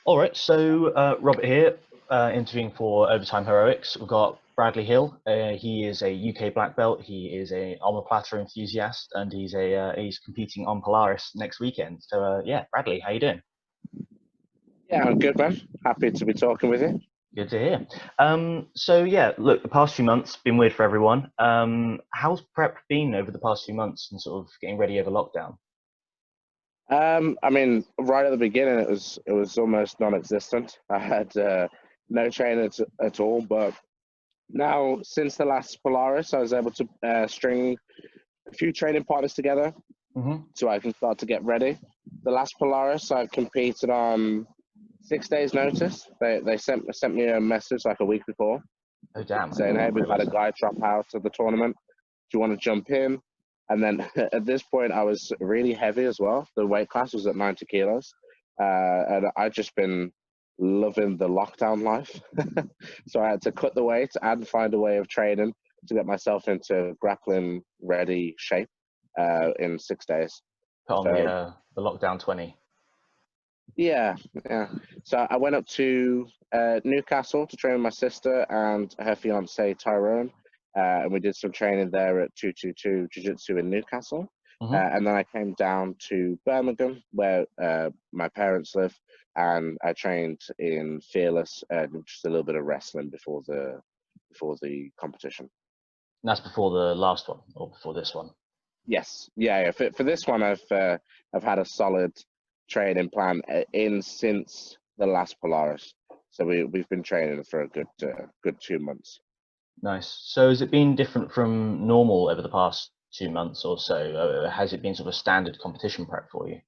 All right, so Robert here, interviewing for Overtime Heroics. We've got Bradley Hill. He is a UK black belt. He is a omoplata enthusiast, and he's competing on Polaris next weekend. So yeah, Bradley, how you doing? Yeah, I'm good, man. Happy to be talking with you. Good to hear. So yeah, look, the past few months been weird for everyone. How's prep been over the past few months and sort of getting ready over lockdown? I mean, right at the beginning, it was almost non-existent. I had no training at all, but now since the last Polaris, I was able to string a few training partners together Hmm. so I can start to get ready. The last Polaris, I competed on 6 days' notice. They sent me a message like a week before Oh damn, saying, "Hey, we've pretty had a much. guy drop out of the tournament. Do you want to jump in?" And then at this point, I was really heavy as well. The weight class was at 90 kilos. And I'd just been loving the lockdown life. So I had to cut the weight and find a way of training to get myself into grappling ready shape in 6 days. Put on So the lockdown 20. yeah, yeah. So I went up to Newcastle to train with my sister and her fiance Tyrone, and we did some training there at 222 Jiu Jitsu in Newcastle. Hmm. And then I came down to Birmingham, where my parents live, and I trained in Fearless, just a little bit of wrestling before the competition. And that's before the last one or before this one. Yes, yeah, yeah. For this one, I've had a solid training plan in since the last Polaris. So we've been training for a good 2 months. Nice. So has it been different from normal over the past 2 months or so? Has it been sort of standard competition prep for you?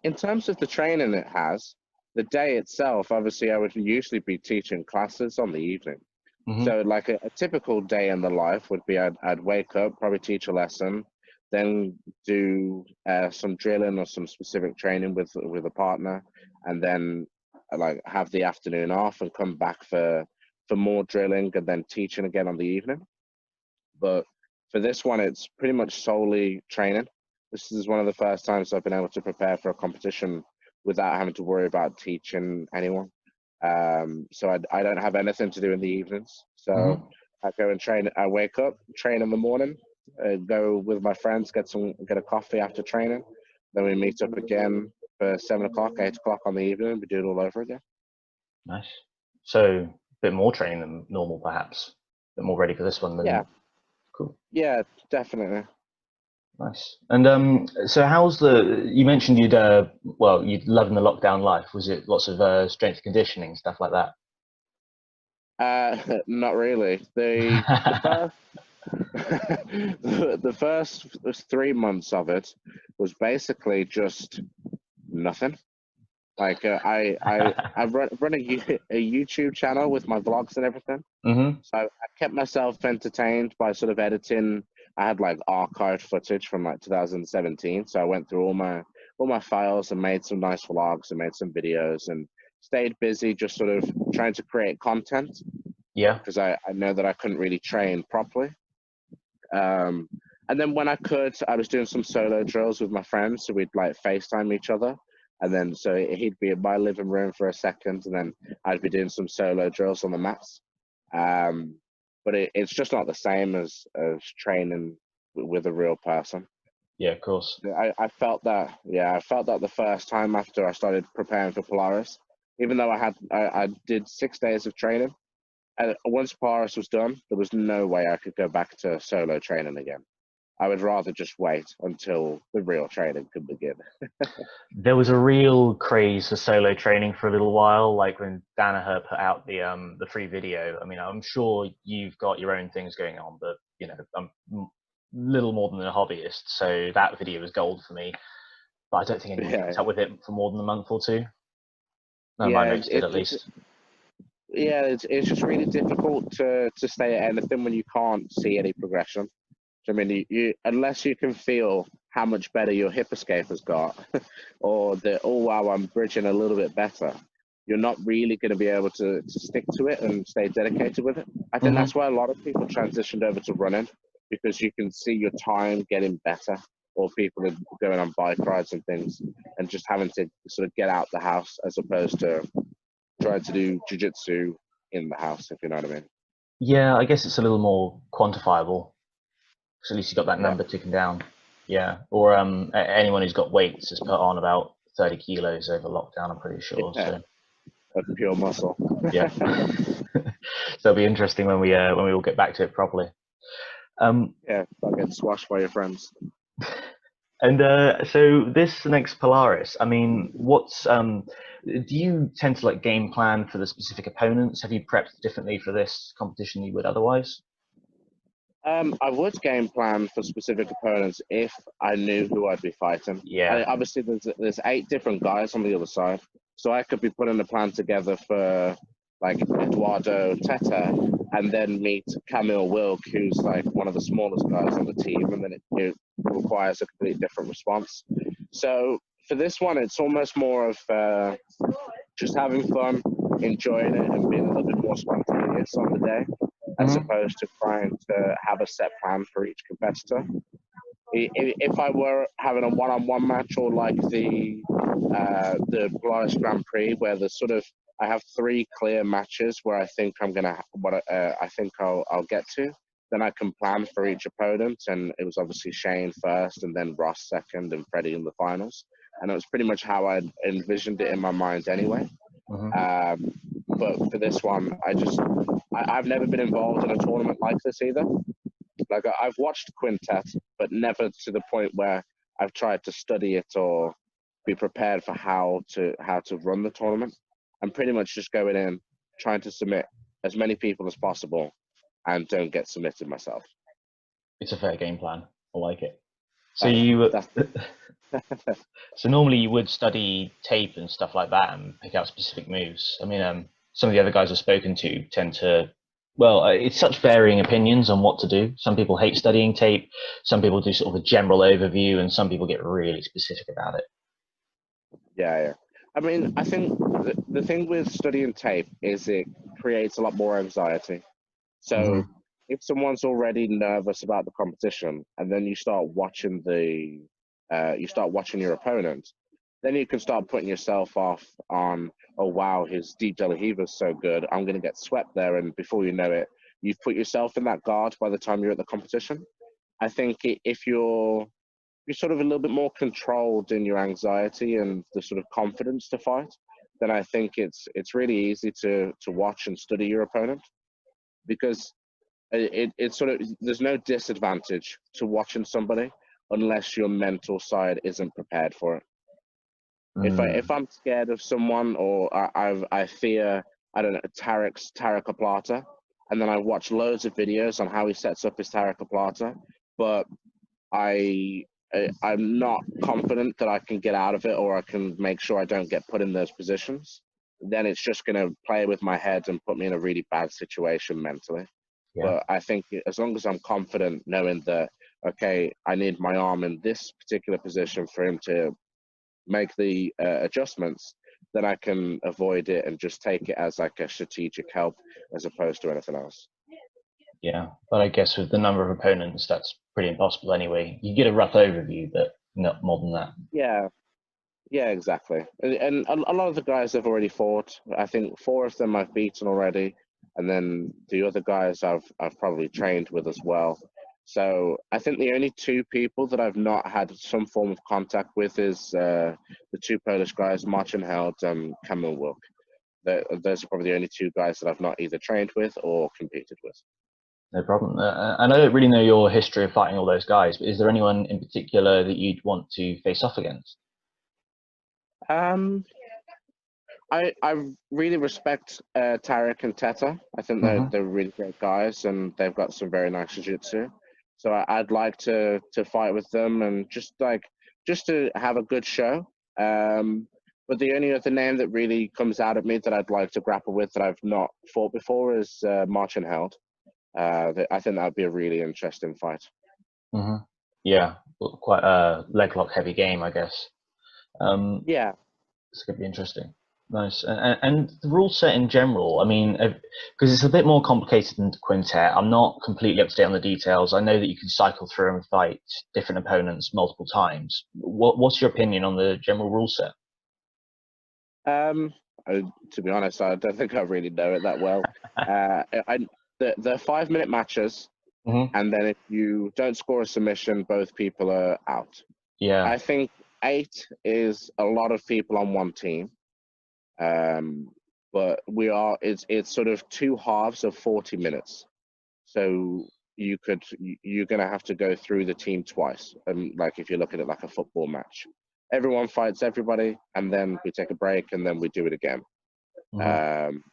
In terms of the training it has, the day itself, obviously, I would usually be teaching classes on the evening. Hmm. So like a typical day in the life would be I'd wake up, probably teach a lesson, then do some drilling or some specific training with a partner, and then like have the afternoon off and come back for more drilling and then teaching again on the evening. But for this one, it's pretty much solely training. This is one of the first times I've been able to prepare for a competition without having to worry about teaching anyone. So I don't have anything to do in the evenings. So Hmm. I go and train. I wake up, train in the morning, go with my friends, get a coffee after training. Then we meet up again for 7 o'clock, 8 o'clock on the evening. We do it all over again. Nice. So a bit more training than normal, perhaps. A bit more ready for this one Yeah, than cool. yeah, definitely. Nice. And so how's you mentioned you'd loving the lockdown life. Was it lots of strength conditioning, stuff like that? Not really. The first the first 3 months of it was basically just nothing. Like run a YouTube channel with my vlogs and everything. Hmm. So I kept myself entertained by sort of editing. I had like archived footage from like 2017, so I went through all my files and made some nice vlogs and made some videos and stayed busy just sort of trying to create content Yeah. because I know that I couldn't really train properly. Um, and then when I could, I was doing some solo drills with my friends. So we'd like FaceTime each other. And then so he'd be in my living room for a second, and then I'd be doing some solo drills on the mats. Um, but it's just not the same as training with a real person. Yeah, of course. I felt that, yeah, I felt that the first time after I started preparing for Polaris, even though I did 6 days of training, and once Polaris was done, there was no way I could go back to solo training again. I would rather just wait until the real training could begin. There was a real craze for solo training for a little while, like when Danaher put out the free video. I mean, I'm sure you've got your own things going on, but I'm little more than a hobbyist, so that video was gold for me. But I don't think anyone Yeah, kept up with it for more than a month or two. None of my yeah, mates did, at least. it's just really difficult to stay at anything when you can't see any progression. I mean, you unless you can feel how much better your hip escape has got, or that oh wow, I'm bridging a little bit better, you're not really going to be able to stick to it and stay dedicated with it. I think Hmm. that's why a lot of people transitioned over to running because you can see your time getting better. or people are going on bike rides and things, and just having to sort of get out the house as opposed to trying to do jiu-jitsu in the house, if you know what I mean. Yeah, I guess it's a little more quantifiable. So at least you got that Yeah. number ticking down. Yeah. Or anyone who's got weights has put on about 30 kilos over lockdown, I'm pretty sure. Yeah, So that's pure muscle. yeah. So it'll be interesting when we all get back to it properly. Yeah, start getting squashed by your friends. And so this next Polaris, I mean, do you tend to like game plan for the specific opponents? Have you prepped differently for this competition than you would otherwise? I would game plan for specific opponents if I knew who I'd be fighting. Yeah. And obviously, there's 8 different guys on the other side, so I could be putting a plan together for like Eduardo Teta, and then meet Camille Wilk, who's like one of the smallest guys on the team, and then it requires a completely different response. So for this one, it's almost more of just having fun, enjoying it, and being a little bit more spontaneous on the day, as opposed to trying to have a set plan for each competitor. If I were having a one-on-one match, or like the Polaris Grand Prix, where the sort of I have 3 clear matches where I think I think I'll get to, then I can plan for each opponent. And it was obviously Shane first, and then Ross second, and Freddie in the finals. And it was pretty much how I envisioned it in my mind anyway. But for this one, I've never been involved in a tournament like this either. Like, I've watched Quintet, but never to the point where I've tried to study it or be prepared for how to run the tournament. I'm pretty much just going in, trying to submit as many people as possible, and don't get submitted myself. It's a fair game plan. I like it. So you, That's so normally you would study tape and stuff like that and pick out specific moves. I mean, some of the other guys I've spoken to tend to, well, it's such varying opinions on what to do. Some people hate studying tape. Some people do sort of a general overview, and some people get really specific about it. Yeah. I mean, I think the thing with studying tape is it creates a lot more anxiety. So if someone's already nervous about the competition, and then you start watching your opponent, then you can start putting yourself off on, oh wow, his deep De La Riva is so good, I'm going to get swept there, and before you know it, you've put yourself in that guard by the time you're at the competition. I think if you're sort of a little bit more controlled in your anxiety and the sort of confidence to fight, then I think it's really easy to watch and study your opponent, because it's sort of, there's no disadvantage to watching somebody unless your mental side isn't prepared for it. If I'm scared of someone, or I fear, I don't know, Tarek's omoplata, and then I watch loads of videos on how he sets up his Tarek omoplata, but I'm not confident that I can get out of it, or I can make sure I don't get put in those positions, then it's just going to play with my head and put me in a really bad situation mentally. Yeah. But I think as long as I'm confident knowing that, okay, I need my arm in this particular position for him to make the adjustments, then I can avoid it and just take it as like a strategic help as opposed to anything else. Yeah, but I guess with the number of opponents, that's pretty impossible anyway. You get a rough overview, but not more than that. Yeah, exactly. And a lot of the guys have already fought. I think 4 of them I've beaten already, and then the other guys I've probably trained with as well. So I think the only 2 people that I've not had some form of contact with is the 2 Polish guys, Marcin Held and Kamil Wilk. Those are probably the only 2 guys that I've not either trained with or competed with. No problem. And I don't really know your history of fighting all those guys, but is there anyone in particular that you'd want to face off against? I really respect Tarek and Teta. I think they're really great guys, and they've got some very nice jiu-jitsu. So I'd like to fight with them, and just to have a good show. But the only other name that really comes out at me that I'd like to grapple with that I've not fought before is Marcin Held. I think that would be a really interesting fight. Yeah, quite a leg lock heavy game, I guess. Yeah. It's going to be interesting. Nice. And the rule set in general, I mean, because it's a bit more complicated than the quintet. I'm not completely up to date on the details. I know that you can cycle through and fight different opponents multiple times. What's your opinion on the general rule set? Um, to be honest, I don't think I really know it that well. The 5 minute matches, Hmm. and then if you don't score a submission, both people are out. Yeah. I think 8 is a lot of people on one team. But it's sort of two halves of 40 minutes. So you're gonna have to go through the team twice. Like if you look at it like a football match, everyone fights everybody, and then we take a break, and then we do it again. Hmm. Um,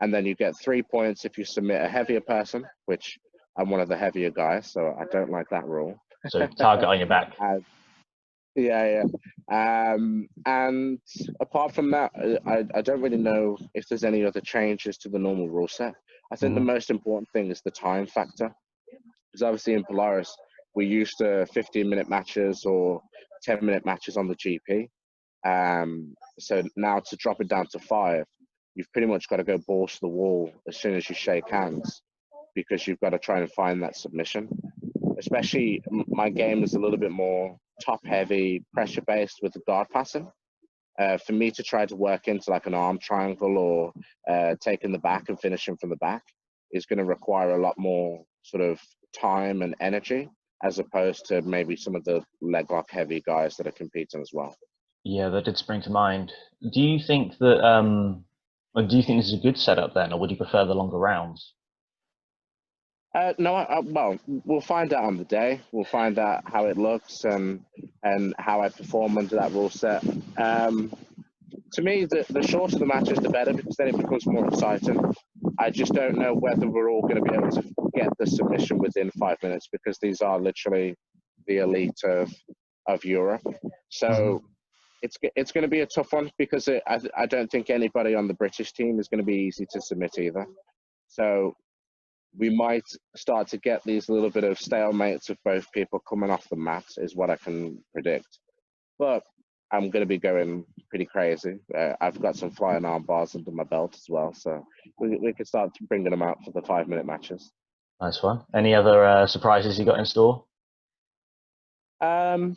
and then you get 3 points if you submit a heavier person, which I'm one of the heavier guys, so I don't like that rule. So target on your back. Yeah, yeah. And apart from that, I don't really know if there's any other changes to the normal rule set. I think the Hmm. most important thing is the time factor. Because obviously in Polaris, we used to 15-minute matches or 10-minute matches on the GP. So now to drop it down to 5, you've pretty much got to go balls to the wall as soon as you shake hands, because you've got to try and find that submission. Especially my game is a little bit more top heavy, pressure based with the guard passing. For me to try to work into like an arm triangle or taking the back and finishing from the back is going to require a lot more sort of time and energy, as opposed to maybe some of the leg lock heavy guys that are competing as well. Yeah, that did spring to mind. Do you think that or do you think this is a good setup then, or would you prefer the longer rounds? No, well, we'll find out on the day. We'll find out how it looks and how I perform under that rule set. To me, the shorter the matches, the better, because then it becomes more exciting. I just don't know whether we're all going to be able to get the submission within 5 minutes, because these are literally the elite of Europe. Hmm. So it's going to be a tough one, because I don't think anybody on the British team is going to be easy to submit either. So we might start to get these little bit of stalemates of both people coming off the mat, is what I can predict. But I'm going to be going pretty crazy. I've got some flying arm bars under my belt as well, so we can start bringing them out for the 5 minute matches. Nice one. Any other surprises you got in store? Um,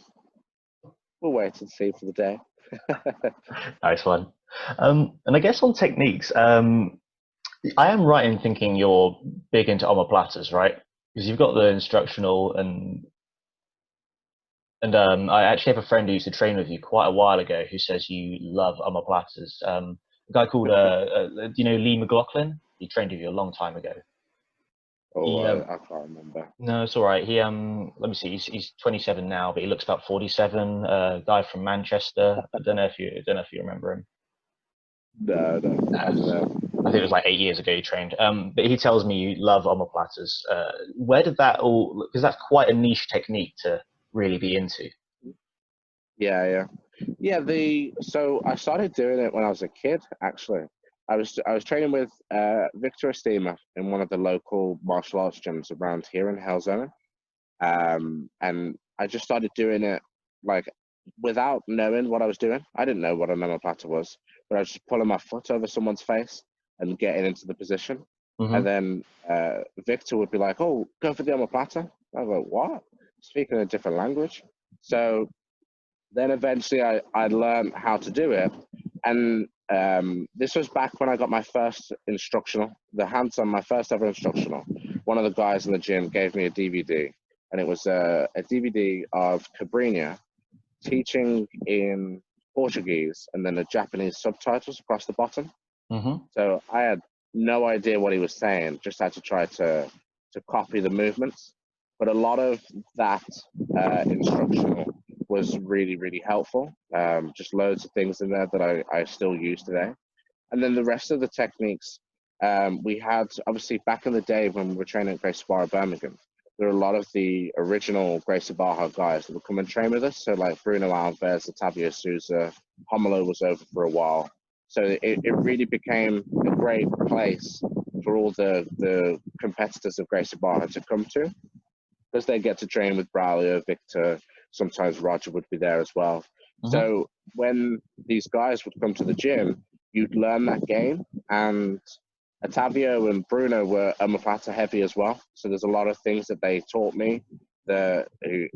we'll wait and see for the day. Nice one. And I guess on techniques, I am right in thinking you're big into omoplatas, right? Because you've got the instructional and I actually have a friend who used to train with you quite a while ago who says you love omoplatas. A guy called do you know Lee McLaughlin? He trained with you a long time ago. Oh, He I can't remember. no, it's all right. He let me see. He's 27 now, but he looks about 47. Guy from Manchester. I don't know if you remember him. No, no, I don't know. I think it was like 8 years ago you trained. But he tells me you love omoplatas. Where did that all? Because that's quite a niche technique to really be into. Yeah, yeah, yeah. So I started doing it when I was a kid. Actually, I was training with Victor Estima in one of the local martial arts gyms around here in Hellzone. And I just started doing it like without knowing what I was doing. I didn't know what an omoplata was, but I was just pulling my foot over someone's face and getting into the position. And Hmm. then Victor would be like, "Oh, go for the omoplata." I was like, "What?" Speaking a different language. So then eventually I learned how to do it. And this was back when I got my first instructional, the hands-on, my first ever instructional. One of the guys in the gym gave me a DVD, and it was a DVD of Cabrinha teaching in Portuguese, and then the Japanese subtitles across the bottom. Hmm. So I had no idea what he was saying, just had to try to copy the movements. But a lot of that instructional was really, really helpful. Just loads of things in there that I still use today. And then the rest of the techniques, we had obviously back in the day when we were training at Gracie Barra Birmingham, there were a lot of the original Gracie Barra guys that would come and train with us. So like Bruno Alves, Otavio Souza, Homolo was over for a while. So it really became a great place for all the competitors of Gracie Barra to come to, because they get to train with Braulio, Victor, sometimes Roger would be there as well. So when these guys would come to the gym, you'd learn that game. And Ottavio and Bruno were omoplata heavy as well. So there's a lot of things that they taught me that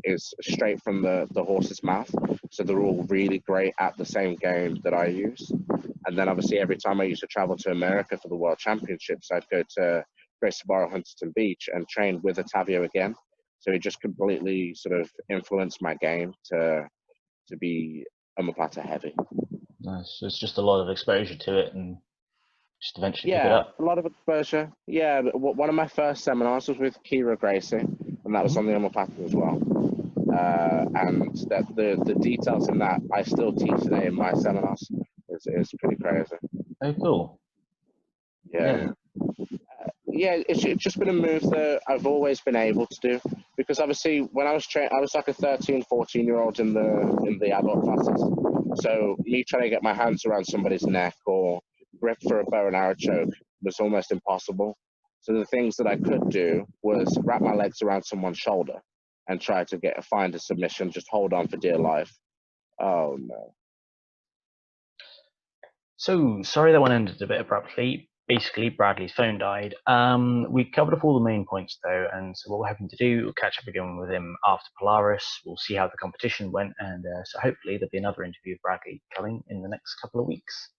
is straight from the horse's mouth. So they're all really great at the same game that I use. And then obviously every time I used to travel to America for the World Championships, I'd go to Great Sbarro, Huntington Beach and train with Ottavio again. So it just completely sort of influenced my game to be omoplata heavy. Nice. So it's just a lot of exposure to it and just eventually pick it Yeah, up. a lot of exposure. Yeah, one of my first seminars was with Kira Gracie, and that was on the omoplata as well. And that the details in that I still teach today in my seminars. Is pretty crazy. Oh, cool. Yeah. It's just been a move that I've always been able to do, because obviously when I was training, I was like a 13, 14-year-old in the adult classes. So me trying to get my hands around somebody's neck or grip for a bow and arrow choke was almost impossible. So the things that I could do was wrap my legs around someone's shoulder and try to find a submission, just hold on for dear life. Oh no. So sorry that one ended a bit abruptly. Basically, Bradley's phone died. We covered up all the main points though, and so what we're hoping to do, we'll catch up again with him after Polaris. We'll see how the competition went, and so hopefully there'll be another interview with Bradley coming in the next couple of weeks.